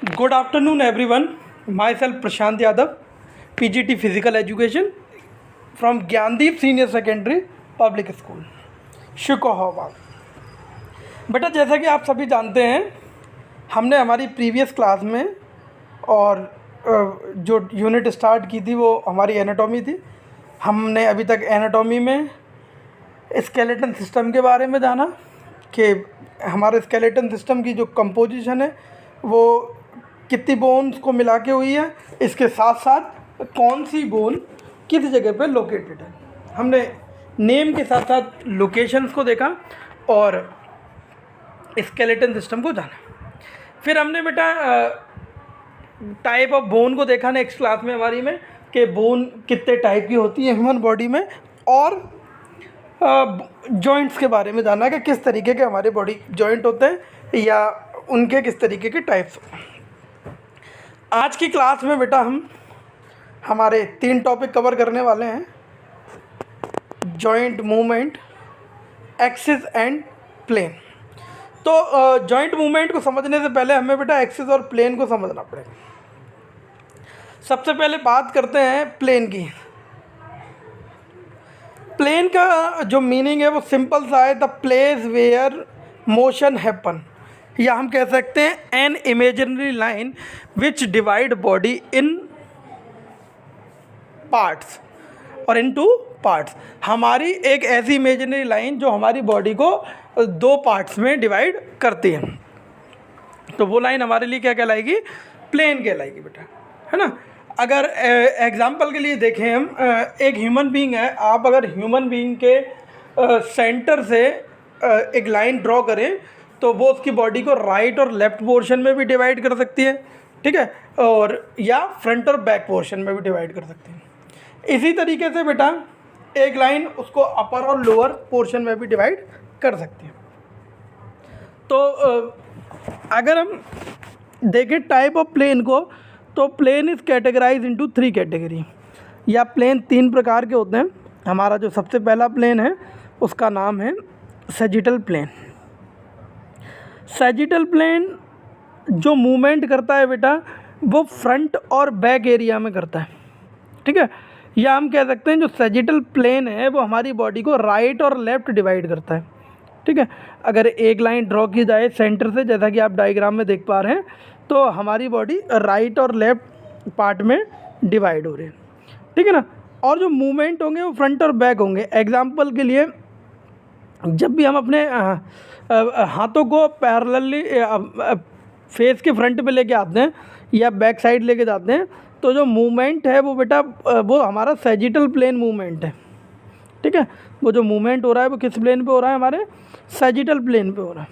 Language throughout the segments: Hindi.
Good afternoon, everyone. Myself Prashant Yadav, PGT Physical Education from Gyandeep Senior Secondary Public School, Shikohabad. बेटा, जैसा कि आप सभी जानते हैं, हमने हमारी प्रीवियस क्लास में और जो यूनिट स्टार्ट की थी वो हमारी एनाटॉमी थी। हमने अभी तक एनाटॉमी में स्केलेटन सिस्टम के बारे में जाना कि हमारे स्केलेटन सिस्टम की जो कंपोजिशन है वो कितनी बोन्स को मिला के हुई है, इसके साथ साथ कौन सी बोन किस जगह पे लोकेटेड है। हमने नेम के साथ साथ लोकेशंस को देखा और स्केलेटन सिस्टम को जाना। फिर हमने बेटा टाइप ऑफ बोन को देखा नेक्स्ट क्लास में हमारी में कि बोन कितने टाइप की होती है ह्यूमन बॉडी में, और जॉइंट्स के बारे में जाना कि किस तरीके के हमारे बॉडी जॉइंट होते हैं या उनके किस तरीके के टाइप्स होते हैं। आज की क्लास में बेटा हम हमारे 3 टॉपिक कवर करने वाले हैं: joint movement, axis and plane. तो जॉइंट मूवमेंट को समझने से पहले हमें बेटा एक्सिस और प्लेन को समझना पड़ेगा। सबसे पहले बात करते हैं प्लेन की। प्लेन का जो मीनिंग है वो सिंपल सा है, the place where motion happen, या हम कह सकते हैं an imaginary line which divide body in parts और इन टू पार्ट्स। हमारी एक ऐसी इमेजिनरी लाइन जो हमारी बॉडी को 2 पार्ट्स में डिवाइड करती है, तो वो लाइन हमारे लिए क्या कहलाएगी? प्लेन कहलाएगी बेटा, है ना। अगर एग्जांपल के लिए देखें हम, एक ह्यूमन बीइंग है, आप अगर ह्यूमन बीइंग के सेंटर से एक लाइन ड्रॉ करें तो वो उसकी बॉडी को राइट और लेफ़्ट पोर्शन में भी डिवाइड कर सकती है, ठीक है, और या फ्रंट और बैक पोर्शन में भी डिवाइड कर सकती है। इसी तरीके से बेटा एक लाइन उसको अपर और लोअर पोर्शन में भी डिवाइड कर सकती है। तो अगर हम देखें टाइप ऑफ प्लेन को, तो plane is categorize into 3 category, या प्लेन 3 प्रकार के होते हैं। हमारा जो सबसे पहला प्लेन है उसका नाम है सैजिटल प्लेन। सैजिटल प्लेन जो मूवमेंट करता है बेटा वो फ्रंट और बैक एरिया में करता है, ठीक है, या हम कह सकते हैं जो सैजिटल प्लेन है वो हमारी बॉडी को राइट और लेफ़्ट डिवाइड करता है, ठीक है। अगर एक लाइन ड्रॉ की जाए सेंटर से, जैसा कि आप डायग्राम में देख पा रहे हैं, तो हमारी बॉडी राइट और लेफ़्ट पार्ट में डिवाइड हो रही है, ठीक है ना। और जो मूवमेंट होंगे वो फ्रंट और बैक होंगे। एग्जांपल के लिए जब भी हम अपने हाथों को पैरेलली फेस के फ्रंट पे लेके आते हैं या बैक साइड लेके जाते हैं, तो जो मूवमेंट है वो बेटा वो हमारा सैजिटल प्लेन मूवमेंट है, ठीक है। वो जो मूवमेंट हो रहा है वो किस प्लेन पे हो रहा है? हमारे सैजिटल प्लेन पे हो रहा है।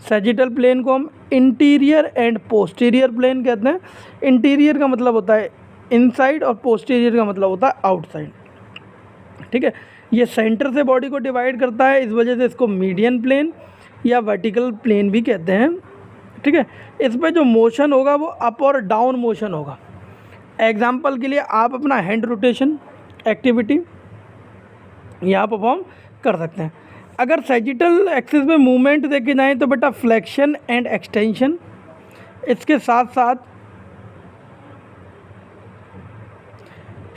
सैजिटल प्लेन को हम इंटीरियर एंड पोस्टीरियर प्लेन कहते हैं। इंटीरियर का मतलब होता है इनसाइड और पोस्टीरियर का मतलब होता है आउटसाइड, ठीक है। ये सेंटर से बॉडी को डिवाइड करता है, इस वजह से इसको मीडियन प्लेन या वर्टिकल प्लेन भी कहते हैं, ठीक है। इस पर जो मोशन होगा वो अप और डाउन मोशन होगा। एग्जांपल के लिए आप अपना हैंड रोटेशन एक्टिविटी यहाँ परफॉर्म कर सकते हैं। अगर सैजिटल एक्सिस में मूवमेंट देखे जाएँ तो बेटा फ्लेक्शन एंड एक्सटेंशन, इसके साथ साथ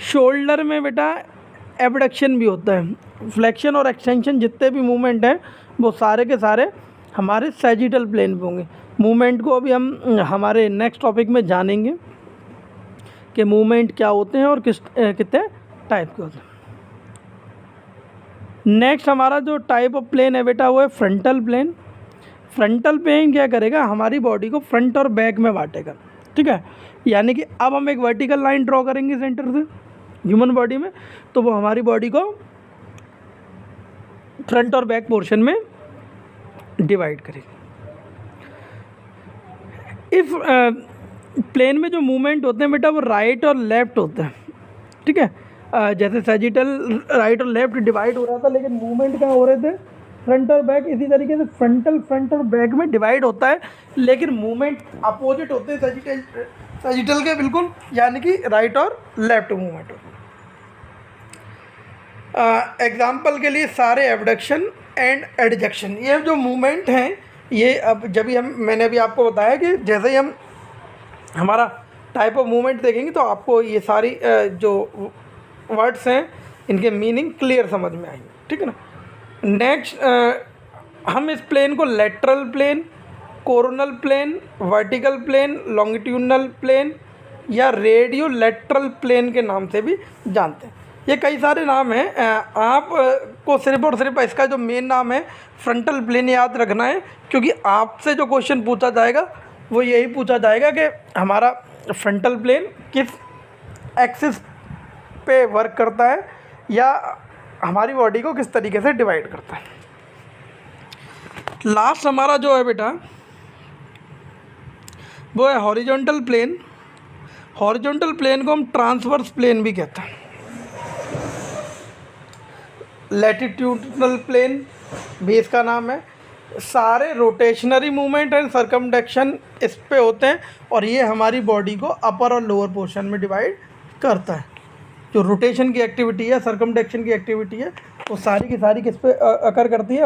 शोल्डर में बेटा एबडक्शन भी होता है। फ्लेक्शन और एक्सटेंशन जितने भी मूवमेंट हैं वो सारे के सारे हमारे सैजिटल प्लेन पे होंगे। मूवमेंट को अभी हम हमारे नेक्स्ट टॉपिक में जानेंगे कि मूवमेंट क्या होते हैं और कितने टाइप के होते हैं। नेक्स्ट हमारा जो टाइप ऑफ प्लेन है बेटा वो है फ्रंटल प्लेन। फ्रंटल प्लेन क्या करेगा? हमारी बॉडी को फ्रंट और बैक में बांटेगा, ठीक है। यानी कि अब हम एक वर्टिकल लाइन ड्रॉ करेंगे सेंटर से ह्यूमन बॉडी में, तो वो हमारी बॉडी को फ्रंट और बैक पोर्शन में डिवाइड करेगी। इस प्लेन में जो मूवमेंट होते हैं बेटा वो राइट और लेफ़्ट होते हैं, ठीक है। जैसे सैजिटल राइट और लेफ़्ट डिवाइड हो रहा था, लेकिन मूवमेंट कहाँ हो रहे थे? फ्रंट और बैक। इसी तरीके से फ्रंट और बैक में डिवाइड होता है, लेकिन मूवमेंट अपोजिट होते हैं सैजिटल के, बिल्कुल, यानी कि राइट और लेफ़्ट मूवमेंट होते हैं। एग्जाम्पल के लिए सारे एबडक्शन एंड एडजक्शन, ये जो मूवमेंट हैं ये अब जब भी मैंने अभी आपको बताया कि जैसे ही हम हमारा टाइप ऑफ मूवमेंट देखेंगे तो आपको ये सारी जो वर्ड्स हैं इनके मीनिंग क्लियर समझ में आएंगे, ठीक है ना। नेक्स्ट हम इस प्लेन को lateral plane, coronal plane, vertical plane, longitudinal plane या रेडियो लेटरल प्लेन के नाम से भी जानते हैं। ये कई सारे नाम हैं, आप को सिर्फ और सिर्फ इसका जो मेन नाम है फ्रंटल प्लेन याद रखना है, क्योंकि आपसे जो क्वेश्चन पूछा जाएगा वो यही पूछा जाएगा कि हमारा फ्रंटल प्लेन किस एक्सिस पे वर्क करता है या हमारी बॉडी को किस तरीके से डिवाइड करता है। लास्ट हमारा जो है बेटा वो है हॉरिजॉन्टल प्लेन। हॉरिजॉन्टल प्लेन को हम ट्रांसवर्स प्लेन भी कहते हैं। लैटिट्यूडनल प्लेन भी इसका नाम है। सारे रोटेशनरी मूवमेंट एंड सर्कमडक्शन इस पे होते हैं और ये हमारी बॉडी को अपर और लोअर पोर्शन में डिवाइड करता है। जो रोटेशन की एक्टिविटी है, सर्कमडक्शन की एक्टिविटी है, वो सारी की सारी किस पे अकर करती है,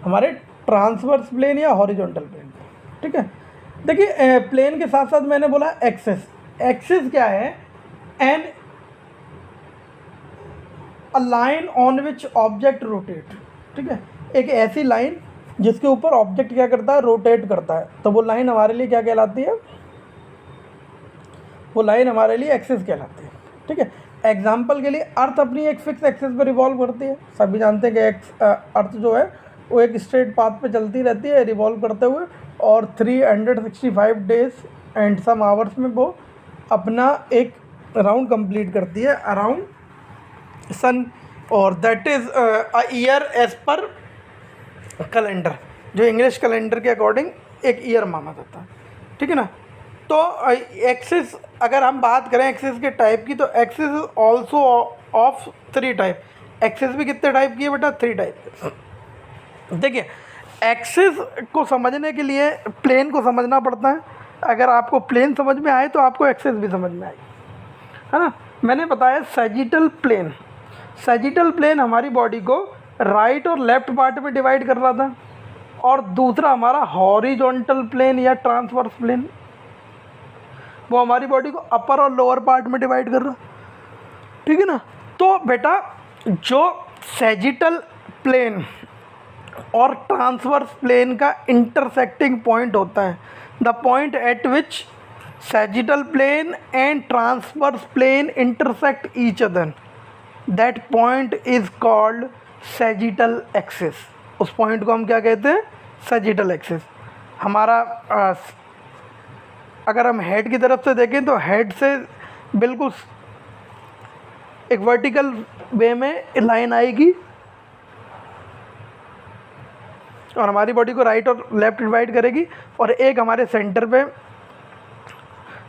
हमारे ट्रांसवर्स प्लेन या हॉरिजॉन्टल प्लेन पे, ठीक है। देखिए प्लेन के साथ साथ मैंने बोला एक्सिस। एक्सिस क्या है? An a line on which object rotate, ठीक है। एक ऐसी लाइन जिसके ऊपर ऑब्जेक्ट क्या करता है, रोटेट करता है, तो वो लाइन हमारे लिए क्या कहलाती है? वो लाइन हमारे लिए एक्सिस कहलाती है, ठीक है। एग्जाम्पल के लिए अर्थ अपनी एक फिक्स एक्सिस पर रिवॉल्व करती है। सभी जानते हैं कि अर्थ जो है वो एक स्ट्रेट पाथ पे चलती रहती है रिवॉल्व करते हुए, और 365 डेज एंड सम आवर्स में वो अपना एक राउंड कंप्लीट करती है अराउंड सन, और that is a year as per calendar, जो इंग्लिश कैलेंडर के अकॉर्डिंग एक ईयर माना जाता है, ठीक है ना। तो एक्सिस अगर हम बात करें एक्सिस के टाइप की, तो axis is also of 3 type. Axis भी कितने टाइप की है बेटा? 3 टाइप। देखिए एक्सिस को समझने के लिए प्लेन को समझना पड़ता है। अगर आपको प्लेन समझ में आए तो आपको एक्सिस भी समझ में आएगी, है ना। मैंने बताया सैजिटल प्लेन। सैजिटल प्लेन हमारी बॉडी को राइट और लेफ्ट पार्ट में डिवाइड कर रहा था, और दूसरा हमारा हॉरिजॉन्टल प्लेन या ट्रांसवर्स प्लेन, वो हमारी बॉडी को अपर और लोअर पार्ट में डिवाइड कर रहा, ठीक है ना। तो बेटा जो सैजिटल प्लेन और ट्रांसवर्स प्लेन का इंटरसेक्टिंग पॉइंट होता है, the point at which sagittal plane and transverse plane intersect each other, that point is called sagittal axis. उस पॉइंट को हम क्या कहते हैं? Sagittal axis. हमारा अगर हम हेड की तरफ से देखें तो हेड से बिल्कुल एक वर्टिकल वे में लाइन आएगी और हमारी बॉडी को राइट और लेफ्ट डिवाइड करेगी, और एक हमारे सेंटर पे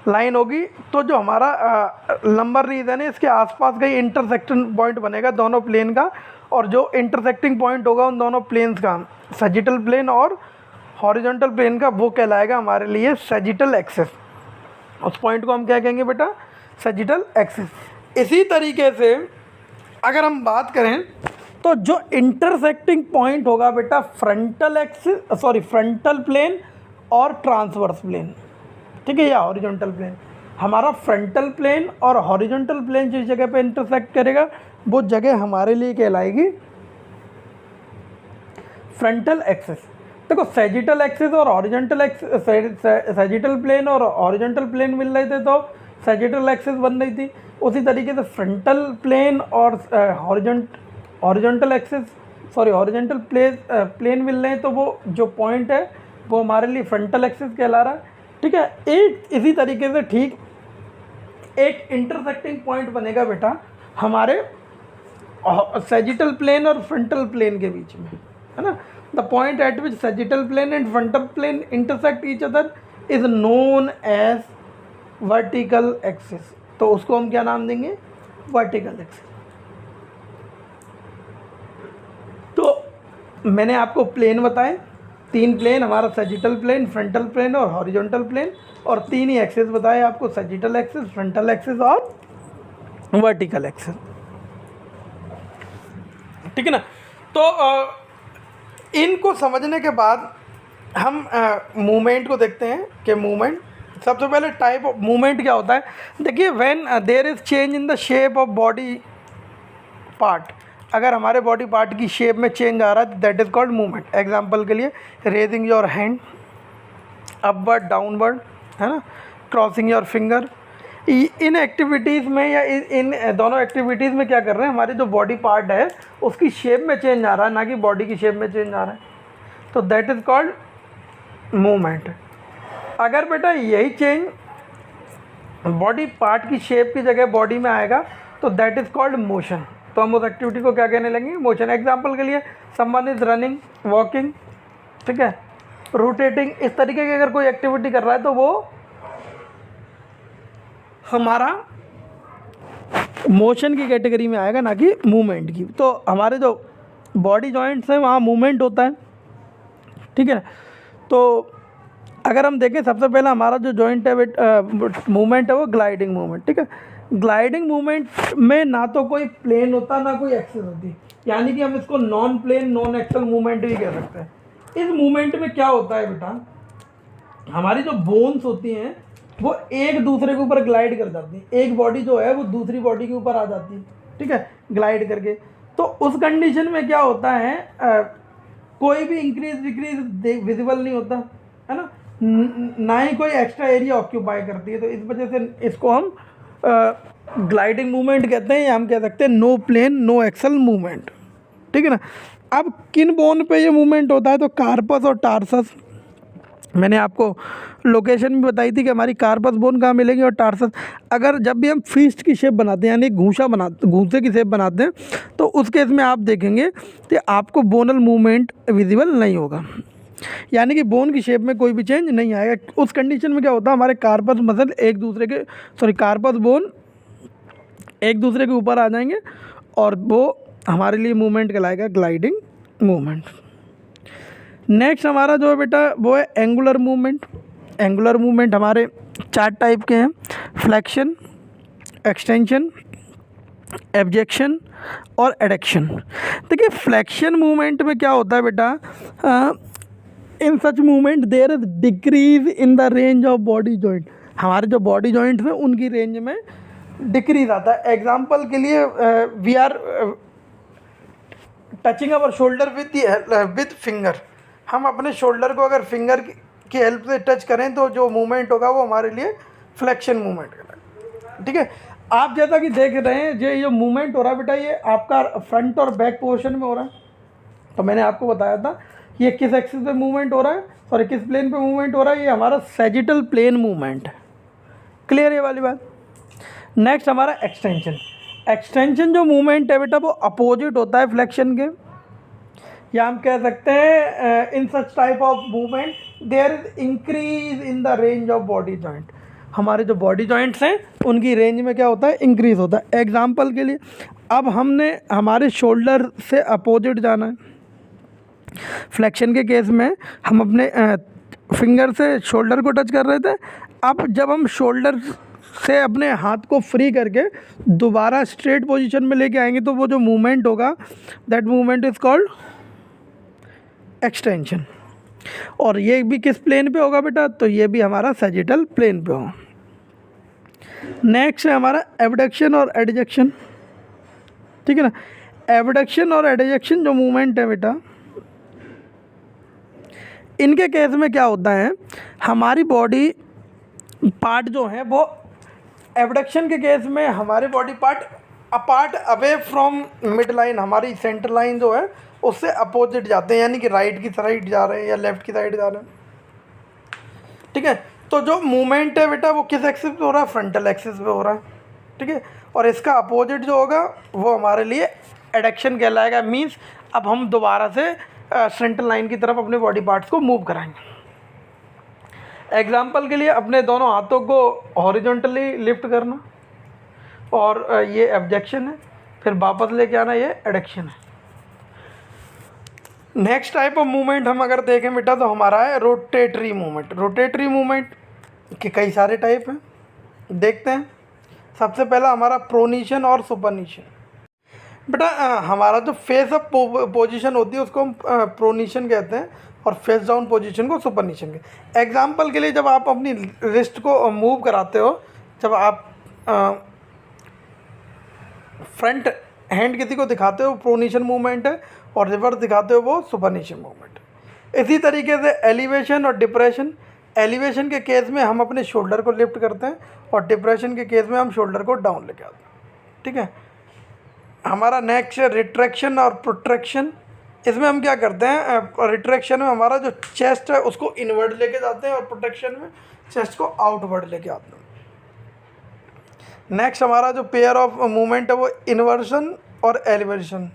लाइन होगी। तो जो हमारा लंबर रीजन है इसके आसपास का इंटरसेक्शन पॉइंट बनेगा दोनों प्लेन का, और जो इंटरसेक्टिंग पॉइंट होगा उन दोनों प्लेन्स का, सैजिटल प्लेन और हॉरिजॉन्टल प्लेन का, वो कहलाएगा हमारे लिए सैजिटल एक्सिस। उस पॉइंट को हम क्या कहेंगे बेटा? Sagittal axis. इसी तरीके से अगर हम बात करें तो जो इंटरसेक्टिंग पॉइंट होगा बेटा फ्रंटल प्लेन और ट्रांसवर्स प्लेन, ठीक है, या हॉरिजॉन्टल प्लेन। हमारा फ्रंटल प्लेन और हॉरिजॉन्टल प्लेन जिस जगह पे इंटरसेक्ट करेगा वो जगह हमारे लिए कहलाएगी फ्रंटल एक्सिस। देखो सैजिटल एक्सिस और हॉरिजॉन्टल एक्सिस, सैजिटल प्लेन और हॉरिजॉन्टल प्लेन मिल रहे थे तो सैजिटल एक्सिस बन रही थी। उसी तरीके से फ्रंटल प्लेन और हॉरिजॉन्टल प्लेन मिल रहे हैं तो वो जो पॉइंट है वो हमारे लिए फ्रंटल एक्सिस कहला रहा है, ठीक है। एक इसी तरीके से ठीक एक इंटरसेक्टिंग पॉइंट बनेगा बेटा हमारे सैजिटल प्लेन और फ्रंटल प्लेन के बीच में, है ना। The point at which sagittal plane and frontal plane intersect each other is known as vertical axis. तो उसको हम क्या नाम देंगे? Vertical axis. तो मैंने आपको प्लेन बताए, 3 प्लेन, हमारा सैजिटल प्लेन, फ्रंटल प्लेन और हॉरिजॉन्टल प्लेन, और 3 ही एक्सिस बताए आपको, सैजिटल एक्सिस, फ्रंटल एक्सिस और वर्टिकल एक्सिस, ठीक है ना। तो इनको समझने के बाद हम मूवमेंट को देखते हैं कि मूवमेंट, सबसे पहले टाइप ऑफ मूवमेंट क्या होता है। देखिए when there is change in the shape of body part, अगर हमारे बॉडी पार्ट की शेप में चेंज आ रहा है that is called movement. Example के लिए raising your hand upward downward, है ना, क्रॉसिंग योर फिंगर। इन एक्टिविटीज़ में या इन दोनों एक्टिविटीज़ में क्या कर रहे हैं, हमारी जो बॉडी पार्ट है उसकी शेप में चेंज आ रहा है, ना कि बॉडी की शेप में चेंज आ रहा है, तो दैट इज़ कॉल्ड मूवमेंट। अगर बेटा यही चेंज बॉडी पार्ट की शेप की जगह बॉडी में आएगा तो दैट इज़ कॉल्ड मोशन। तो हम उस एक्टिविटी को क्या कहने लगेंगे, मोशन। एग्जाम्पल के लिए समवन इज़ रनिंग, वॉकिंग, ठीक है, रोटेटिंग, इस तरीके की अगर कोई एक्टिविटी कर रहा है तो वो हमारा मोशन की कैटेगरी में आएगा, ना कि मूवमेंट की। तो हमारे जो बॉडी जॉइंट्स हैं वहाँ मूवमेंट होता है, ठीक है। तो अगर हम देखें सबसे पहला हमारा जो जॉइंट है मूवमेंट है वो ग्लाइडिंग मूवमेंट, ठीक है। ग्लाइडिंग मूवमेंट में ना तो कोई प्लेन होता ना कोई एक्सेस होती, यानी कि हम इसको non plane non axial movement भी कह सकते हैं। इस मूवमेंट में क्या होता है बेटा, हमारी जो बोन्स होती हैं वो एक दूसरे के ऊपर ग्लाइड कर जाती हैं, एक बॉडी जो है वो दूसरी बॉडी के ऊपर आ जाती है, ठीक है, ग्लाइड करके। तो उस कंडीशन में क्या होता है, कोई भी इंक्रीज डिक्रीज विजिबल नहीं होता, है ना, ना ही कोई एक्स्ट्रा एरिया ऑक्यूपाई करती है। तो इस वजह से इसको हम ग्लाइडिंग मूवमेंट कहते हैं, या हम कह सकते हैं no plane no axial movement, ठीक है ना। अब किन बोन पे ये मूवमेंट होता है, तो कार्पस और टार्सस। मैंने आपको लोकेशन भी बताई थी कि हमारी कार्पस बोन कहाँ मिलेगी और टार्सस। अगर जब भी हम फीस्ट की शेप बनाते हैं, यानी घूंसे की शेप बनाते हैं, तो उस केस में आप देखेंगे कि आपको बोनल मूवमेंट विजिबल नहीं होगा, यानी कि बोन की शेप में कोई भी चेंज नहीं आएगा। उस कंडीशन में क्या होता है, हमारे कार्पस मसल कार्पस बोन एक दूसरे के ऊपर आ जाएंगे और वो हमारे लिए मूवमेंट कहलाएगा ग्लाइडिंग मूवमेंट। नेक्स्ट हमारा जो है बेटा वो है एंगुलर मूवमेंट। एंगुलर मूवमेंट हमारे 4 टाइप के हैं, फ्लेक्शन, एक्सटेंशन, एब्जेक्शन और एडक्शन। देखिए फ्लेक्शन मूवमेंट में क्या होता है बेटा, in such movement there is decrease in the range of body joint. हमारे जो बॉडी जॉइंट्स हैं उनकी रेंज में डिक्रीज आता है। एग्जांपल के लिए we are touching our shoulder with finger, हम अपने शोल्डर को अगर फिंगर की हेल्प से टच करें तो जो मूवमेंट होगा वो हमारे लिए फ्लेक्शन मूवमेंट कहलाएगा, ठीक है। आप जैसा कि देख रहे हैं ये मूवमेंट हो रहा है बेटा, ये आपका फ्रंट और बैक पोर्शन में हो रहा है। तो मैंने आपको बताया था ये किस एक्सिस पे मूवमेंट हो रहा है, सॉरी किस प्लेन पे मूवमेंट हो रहा है, ये हमारा सैजिटल प्लेन मूवमेंट है। क्लियर ये वाली बात। नेक्स्ट हमारा एक्सटेंशन। एक्सटेंशन जो मूवमेंट है बेटा वो अपोजिट होता है फ्लेक्शन के, या हम कह सकते हैं in such type of movement there is increase in the range of body joint. हमारे जो बॉडी जॉइंट्स हैं उनकी रेंज में क्या होता है, इंक्रीज होता है। एग्जांपल के लिए अब हमने हमारे शोल्डर से अपोजिट जाना है, फ्लेक्शन के केस में हम अपने फिंगर से शोल्डर को टच कर रहे थे। अब जब हम शोल्डर से अपने हाथ को फ्री करके दोबारा स्ट्रेट पोजीशन में लेके आएंगे तो वो जो मूवमेंट होगा that movement is called extension. और ये भी किस प्लेन पे होगा बेटा, तो ये भी हमारा सैजिटल प्लेन पे होगा। नेक्स्ट है हमारा एबडक्शन और एडजेक्शन, ठीक है ना। एबडक्शन और एडजेक्शन जो मूवमेंट है बेटा, इनके केस में क्या होता है, हमारी बॉडी पार्ट जो है वो एबडक्शन के केस में हमारे body part apart away from mid line, हमारी सेंटर लाइन जो है उससे अपोजिट जाते हैं, यानी कि राइट की साइड जा रहे हैं या लेफ्ट की साइड जा रहे हैं, ठीक है। तो जो मूवमेंट है बेटा वो किस एक्सिस पे हो रहा है, फ्रंटल एक्सिस पे हो रहा है, ठीक है। और इसका अपोजिट जो होगा वो हमारे लिए एडक्शन कहलाएगा। मीन्स अब हम दोबारा से सेंटर लाइन की तरफ अपने बॉडी पार्ट्स को मूव कराएंगे। एग्जाम्पल के लिए अपने दोनों हाथों को हॉरिजॉन्टली लिफ्ट करना, और ये एब्जेक्शन है, फिर वापस लेके आना, ये एडक्शन है। नेक्स्ट टाइप ऑफ मूवमेंट हम अगर देखें बेटा तो हमारा है रोटेटरी मूवमेंट। रोटेटरी मूवमेंट के कई सारे टाइप हैं, देखते हैं। सबसे पहला हमारा प्रोनीशन और सुपरनीशन। बेटा हमारा जो फेस अप पोजीशन होती है उसको हम प्रोनीशन कहते हैं। और फेस डाउन पोजीशन को सुपरनिशन के। एग्जांपल के लिए जब आप अपनी रिस्ट को मूव कराते हो, जब आप फ्रंट हैंड किसी को दिखाते हो प्रोनिशन मूवमेंट है, और रिवर्स दिखाते हो वो सुपरनिशन मूवमेंट है। इसी तरीके से एलिवेशन और डिप्रेशन, एलिवेशन के केस में हम अपने शोल्डर को लिफ्ट करते हैं और डिप्रेशन के केस में हम शोल्डर को डाउन लेके आते हैं। ठीक है, हमारा नेक्स्ट है रिट्रैक्शन और प्रोट्रैक्शन। इसमें हम क्या करते हैं, रिट्रैक्शन में हमारा जो चेस्ट है उसको इनवर्ड लेके जाते हैं और प्रोट्रैक्शन में चेस्ट को आउटवर्ड लेके आते हैं। नेक्स्ट हमारा जो पेयर ऑफ मूवमेंट है वो इन्वर्सन और एलिवेशन।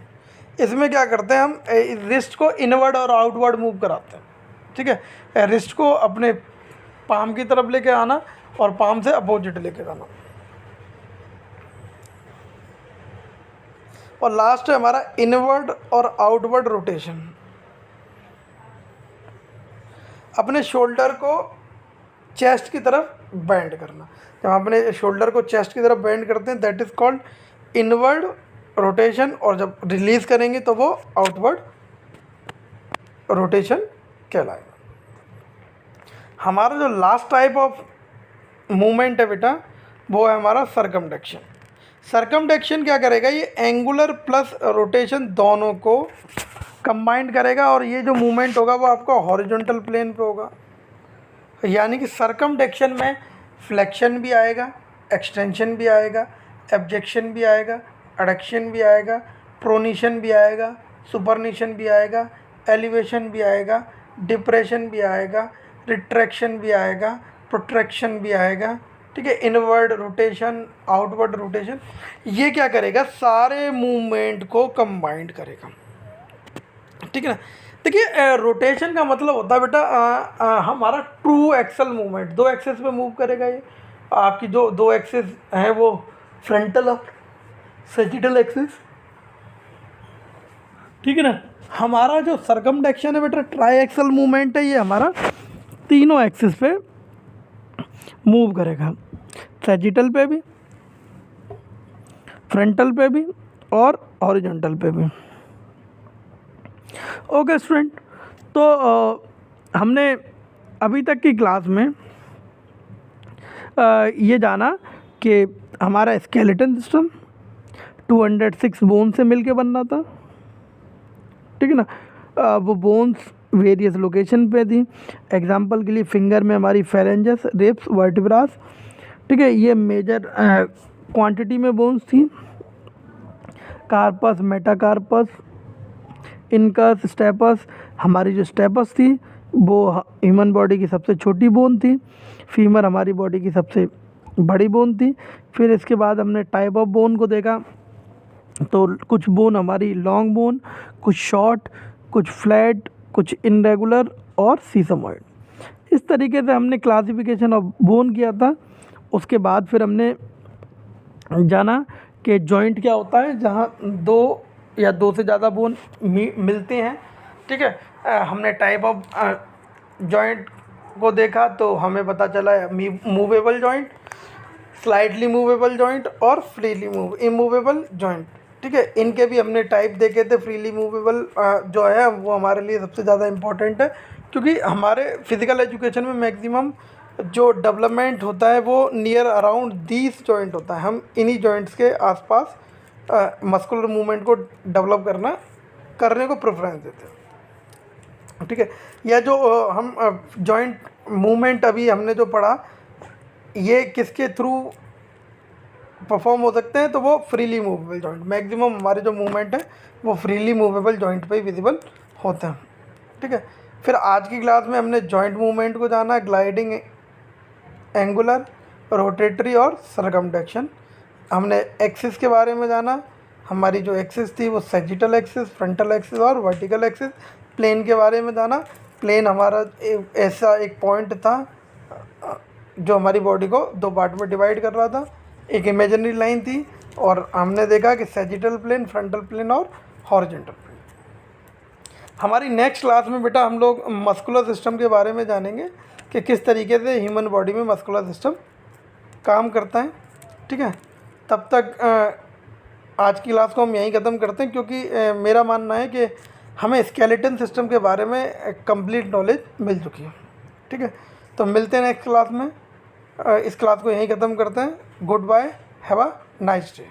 इसमें क्या करते हैं, हम रिस्ट को इनवर्ड और आउटवर्ड मूव कराते हैं। ठीक है, रिस्ट को अपने पाम की तरफ लेके आना और पाम से अपोजिट लेके जाना। और लास्ट है हमारा इनवर्ड और आउटवर्ड रोटेशन। अपने शोल्डर को चेस्ट की तरफ बेंड करना। जब हम अपने शोल्डर को चेस्ट की तरफ बेंड करते हैं that is called inward rotation, और जब रिलीज़ करेंगे तो वो आउटवर्ड रोटेशन कहलाएगा। हमारा जो लास्ट टाइप ऑफ मूवमेंट है बेटा वो है हमारा सर्कमडक्शन। सर्कमडक्शन क्या करेगा, ये एंगुलर प्लस रोटेशन दोनों को कंबाइंड करेगा, और ये जो मूवमेंट होगा वो आपका हॉरिजॉन्टल प्लेन पे होगा। यानी कि सर्कमडक्शन में फ्लेक्शन भी आएगा, एक्सटेंशन भी आएगा, एब्जेक्शन भी आएगा, एडक्शन भी आएगा, प्रोनिशन भी आएगा, सुपरनिशन भी आएगा, एलिवेशन भी आएगा, डिप्रेशन भी आएगा, रिट्रैक्शन भी आएगा, प्रोट्रैक्शन भी आएगा। ठीक है, इनवर्ड रोटेशन, आउटवर्ड रोटेशन, ये क्या करेगा, सारे मूवमेंट को कंबाइंड करेगा। ठीक है ना। देखिए रोटेशन का मतलब होता है बेटा हमारा ट्रू एक्सल मूवमेंट, दो एक्सेस पे मूव करेगा। ये आपकी जो दो एक्सेस हैं वो फ्रंटल और सैजिटल एक्सिस। ठीक है ना। हमारा जो सर्कमडक्शन है बेटा ट्राई एक्सल मूवमेंट है, ये हमारा तीनों एक्सिस पे मूव करेगा, सैजिटल पे भी, फ्रंटल पे भी और हॉरिजॉन्टल पे भी। ओके स्टूडेंट, तो हमने अभी तक की क्लास में ये जाना कि हमारा स्केलेटन सिस्टम 206 बोन से मिलके बन रहा था। ठीक है ना। वो बोन्स वेरियस लोकेशन पे थी। एग्जांपल के लिए फिंगर में हमारी फेरेंजस, रिब्स, वर्टिब्रास। ठीक है, ये मेजर क्वांटिटी में बोन्स थी। Carpus, metacarpus, incus, stapes. हमारी जो स्टेपस थी वो ह्यूमन बॉडी की सबसे छोटी बोन थी। फीमर हमारी बॉडी की सबसे बड़ी बोन थी। फिर इसके बाद हमने टाइप ऑफ बोन को देखा, तो कुछ बोन हमारी लॉन्ग बोन, कुछ शॉर्ट, कुछ फ्लैट, कुछ इनरेगुलर और सीसमॉइड। इस तरीके से हमने क्लासिफिकेशन ऑफ बोन किया था। उसके बाद फिर हमने जाना कि जॉइंट क्या होता है, जहाँ दो या दो से ज़्यादा बोन मिलते हैं। ठीक है, हमने टाइप ऑफ जॉइंट को देखा तो हमें पता चला movable joint, slightly movable joint और फ्रीली इमूवेबल जॉइंट। ठीक है, इनके भी हमने टाइप देखे थे। फ्रीली मूवेबल जो है वो हमारे लिए सबसे ज़्यादा इम्पोर्टेंट है, क्योंकि हमारे फिज़िकल एजुकेशन में मैक्सिमम जो डेवलपमेंट होता है वो नियर अराउंड दीज जॉइंट होता है। हम इन्हीं जॉइंट्स के आसपास मस्कुलर मूवमेंट को डेवलप करने को प्रेफरेंस देते हैं। ठीक है, या जो हम जॉइंट मूवमेंट अभी हमने जो पढ़ा ये किसके थ्रू परफॉर्म हो सकते हैं, तो वो फ्रीली मूवेबल जॉइंट। मैक्सिमम हमारे जो मूवमेंट है वो फ्रीली मूवेबल जॉइंट पे ही विजिबल होते हैं। ठीक है, फिर आज की क्लास में हमने जॉइंट मूवमेंट को जाना, ग्लाइडिंग, एंगुलर, रोटेटरी और सर्कमडक्शन। हमने एक्सिस के बारे में जाना। हमारी जो एक्सिस थी वो सैजिटल एक्सिस, फ्रंटल एक्सिस और वर्टिकल एक्सिस। प्लेन के बारे में जाना। प्लेन हमारा ऐसा एक पॉइंट था जो हमारी बॉडी को दो पार्ट में डिवाइड कर रहा था। एक इमेजिनरी लाइन थी, और हमने देखा कि सैजिटल प्लेन, फ्रंटल प्लेन और हॉरिजॉन्टल प्लेन। हमारी नेक्स्ट क्लास में बेटा हम लोग मस्कुलर सिस्टम के बारे में जानेंगे कि किस तरीके से ह्यूमन बॉडी में मस्कुलर सिस्टम काम करता है। ठीक है, तब तक आज की क्लास को हम यहीं ख़त्म करते हैं, क्योंकि मेरा मानना है कि हमें स्केलेटन सिस्टम के बारे में कंप्लीट नॉलेज मिल चुकी है। ठीक है, तो मिलते हैं नेक्स्ट क्लास में। इस क्लास को यहीं ख़त्म करते हैं। Good bye, have a nice day.